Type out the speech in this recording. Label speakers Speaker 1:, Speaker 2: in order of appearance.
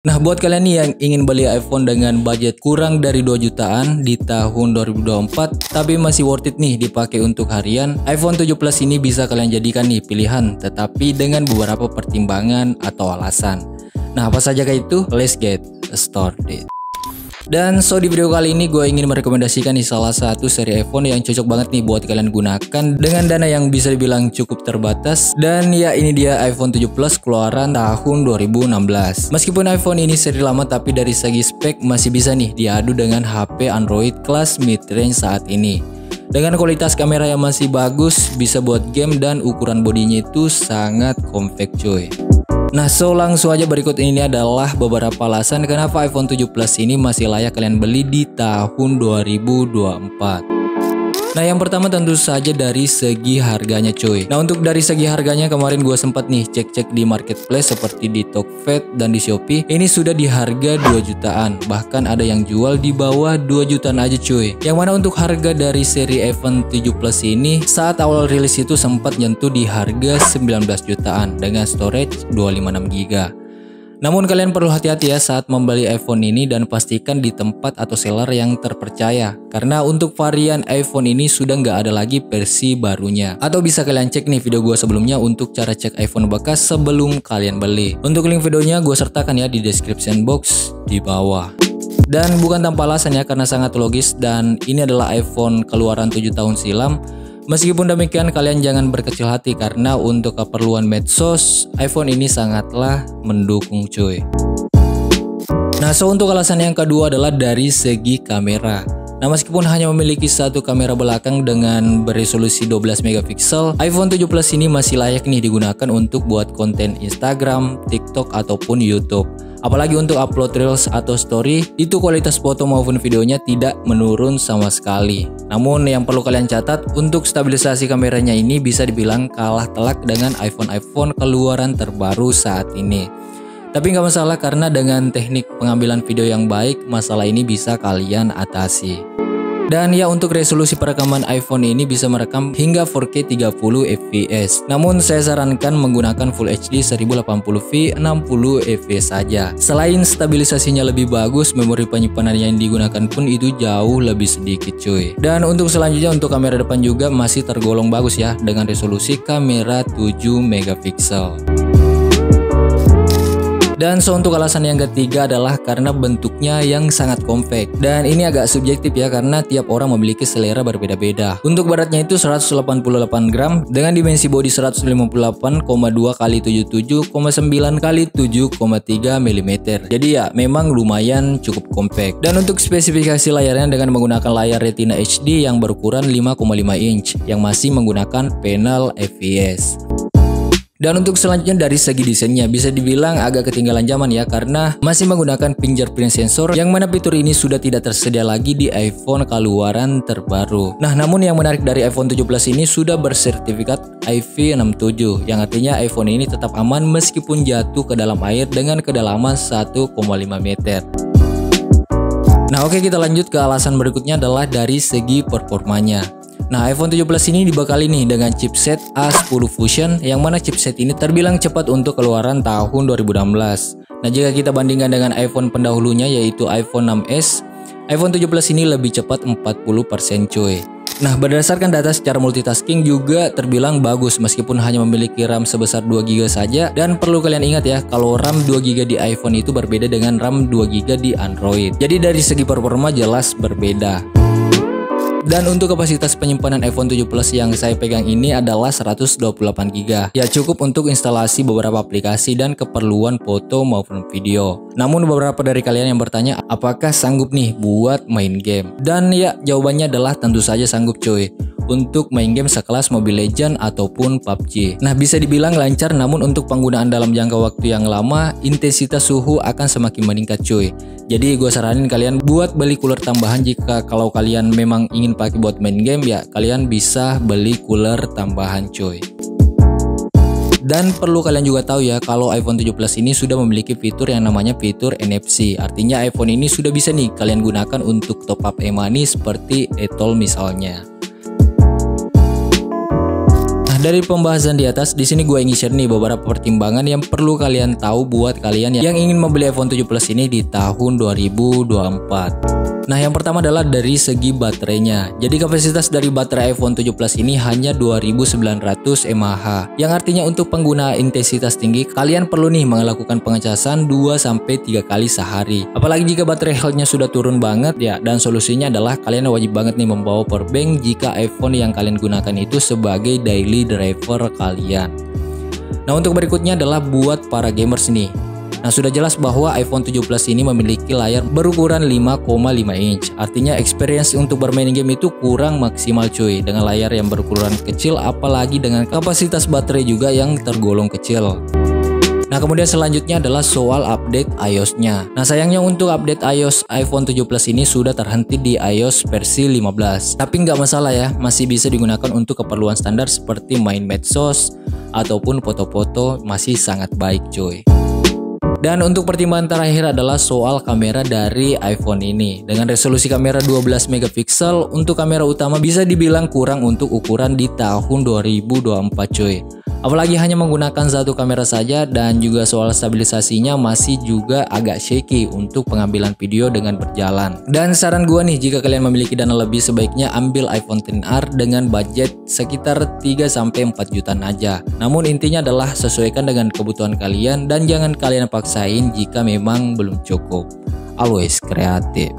Speaker 1: Nah, buat kalian nih yang ingin beli iPhone dengan budget kurang dari 2 jutaan di tahun 2024 tapi masih worth it nih dipakai untuk harian, iPhone 7 Plus ini bisa kalian jadikan nih pilihan, tetapi dengan beberapa pertimbangan atau alasan. Nah, apa saja kayak itu? Let's get started. Dan di video kali ini gue ingin merekomendasikan nih salah satu seri iPhone yang cocok banget nih buat kalian gunakan dengan dana yang bisa dibilang cukup terbatas. Dan ya, ini dia iPhone 7 Plus keluaran tahun 2016. Meskipun iPhone ini seri lama, tapi dari segi spek masih bisa nih diadu dengan HP Android kelas mid-range saat ini. Dengan kualitas kamera yang masih bagus, bisa buat game, dan ukuran bodinya itu sangat compact cuy. Nah, langsung aja berikut ini adalah beberapa alasan kenapa iPhone 7 Plus ini masih layak kalian beli di tahun 2024. Nah, yang pertama tentu saja dari segi harganya cuy. Nah, untuk dari segi harganya kemarin gue sempat nih cek-cek di marketplace seperti di Tokped dan di Shopee. Ini sudah di harga 2 jutaan. Bahkan ada yang jual di bawah 2 jutaan aja cuy. Yang mana untuk harga dari seri iPhone 7 Plus ini saat awal rilis itu sempat nyentuh di harga 19 jutaan dengan storage 256 GB. Namun kalian perlu hati-hati ya saat membeli iPhone ini dan pastikan di tempat atau seller yang terpercaya. Karena untuk varian iPhone ini sudah nggak ada lagi versi barunya. Atau bisa kalian cek nih video gue sebelumnya untuk cara cek iPhone bekas sebelum kalian beli. Untuk link videonya gue sertakan ya di description box di bawah. Dan bukan tanpa alasan ya, karena sangat logis dan ini adalah iPhone keluaran 7 tahun silam. Meskipun demikian, kalian jangan berkecil hati karena untuk keperluan medsos, iPhone ini sangatlah mendukung cuy. Nah, untuk alasan yang kedua adalah dari segi kamera. Nah, meskipun hanya memiliki satu kamera belakang dengan beresolusi 12 megapiksel, iPhone 7 Plus ini masih layak nih digunakan untuk buat konten Instagram, TikTok, ataupun YouTube. Apalagi untuk upload reels atau story, itu kualitas foto maupun videonya tidak menurun sama sekali. Namun yang perlu kalian catat, untuk stabilisasi kameranya ini bisa dibilang kalah telak dengan iPhone keluaran terbaru saat ini. Tapi nggak masalah karena dengan teknik pengambilan video yang baik, masalah ini bisa kalian atasi. Dan ya, untuk resolusi perekaman iPhone ini bisa merekam hingga 4K 30 fps. Namun saya sarankan menggunakan Full HD 1080p 60 fps saja. Selain stabilisasinya lebih bagus, memori penyimpanan yang digunakan pun itu jauh lebih sedikit cuy. Dan untuk selanjutnya, untuk kamera depan juga masih tergolong bagus ya dengan resolusi kamera 7 megapiksel. Dan untuk alasan yang ketiga adalah karena bentuknya yang sangat compact. Dan ini agak subjektif ya, karena tiap orang memiliki selera berbeda-beda. Untuk beratnya itu 188 gram dengan dimensi bodi 158,2 x 77,9 x 7,3 mm. Jadi ya, memang lumayan cukup compact. Dan untuk spesifikasi layarnya dengan menggunakan layar Retina HD yang berukuran 5,5 inch yang masih menggunakan panel IPS. Dan untuk selanjutnya dari segi desainnya bisa dibilang agak ketinggalan zaman ya, karena masih menggunakan fingerprint sensor yang mana fitur ini sudah tidak tersedia lagi di iPhone keluaran terbaru. Nah, namun yang menarik dari iPhone 7 Plus ini sudah bersertifikat IP67 yang artinya iPhone ini tetap aman meskipun jatuh ke dalam air dengan kedalaman 1,5 meter. Nah, oke, kita lanjut ke alasan berikutnya adalah dari segi performanya. Nah, iPhone 7 Plus ini dibekali nih dengan chipset A10 Fusion yang mana chipset ini terbilang cepat untuk keluaran tahun 2016. Nah, jika kita bandingkan dengan iPhone pendahulunya yaitu iPhone 6s, iPhone 7 Plus ini lebih cepat 40% cuy. Nah, berdasarkan data secara multitasking juga terbilang bagus meskipun hanya memiliki RAM sebesar 2 GB saja. Dan perlu kalian ingat ya, kalau RAM 2 GB di iPhone itu berbeda dengan RAM 2 GB di Android. Jadi dari segi performa jelas berbeda. Dan untuk kapasitas penyimpanan iPhone 7 Plus yang saya pegang ini adalah 128 GB. Ya, cukup untuk instalasi beberapa aplikasi dan keperluan foto maupun video. Namun beberapa dari kalian yang bertanya apakah sanggup nih buat main game? Dan ya, jawabannya adalah tentu saja sanggup cuy. Untuk main game sekelas Mobile Legends ataupun PUBG. Nah, bisa dibilang lancar, namun untuk penggunaan dalam jangka waktu yang lama, intensitas suhu akan semakin meningkat cuy. Jadi gue saranin kalian buat beli cooler tambahan jika kalau kalian memang ingin pakai buat main game ya, kalian bisa beli cooler tambahan cuy. Dan perlu kalian juga tahu ya, kalau iPhone 7 Plus ini sudah memiliki fitur yang namanya fitur NFC. Artinya iPhone ini sudah bisa nih kalian gunakan untuk top up e-money seperti e-tol misalnya. dari pembahasan di atas, di sini gue ingin share nih beberapa pertimbangan yang perlu kalian tahu buat kalian yang ingin membeli iPhone 7 Plus ini di tahun 2024. Nah, yang pertama adalah dari segi baterainya. Jadi kapasitas dari baterai iPhone 7 Plus ini hanya 2900 mAh. Yang artinya untuk pengguna intensitas tinggi, kalian perlu nih melakukan pengecasan 2-3 kali sehari. Apalagi jika baterai health-nya sudah turun banget ya, dan solusinya adalah kalian wajib banget nih membawa power bank jika iPhone yang kalian gunakan itu sebagai daily driver kalian. Nah, untuk berikutnya adalah buat para gamers nih. Nah, sudah jelas bahwa iPhone 7 Plus ini memiliki layar berukuran 5,5 inch. Artinya experience untuk bermain game itu kurang maksimal cuy dengan layar yang berukuran kecil, apalagi dengan kapasitas baterai juga yang tergolong kecil. Nah, kemudian selanjutnya adalah soal update iOS-nya. Nah, sayangnya untuk update iOS iPhone 7 Plus ini sudah terhenti di iOS versi 15. Tapi nggak masalah ya, masih bisa digunakan untuk keperluan standar seperti main medsos ataupun foto-foto, masih sangat baik cuy. Dan untuk pertimbangan terakhir adalah soal kamera dari iPhone ini. Dengan resolusi kamera 12 megapiksel, untuk kamera utama bisa dibilang kurang untuk ukuran di tahun 2024 cuy. Apalagi hanya menggunakan satu kamera saja, dan juga soal stabilisasinya masih juga agak shaky untuk pengambilan video dengan berjalan. Dan saran gua nih, jika kalian memiliki dana lebih, sebaiknya ambil iPhone XR dengan budget sekitar 3-4 jutaan aja. Namun intinya adalah sesuaikan dengan kebutuhan kalian dan jangan kalian paksain jika memang belum cukup. Always kreatif.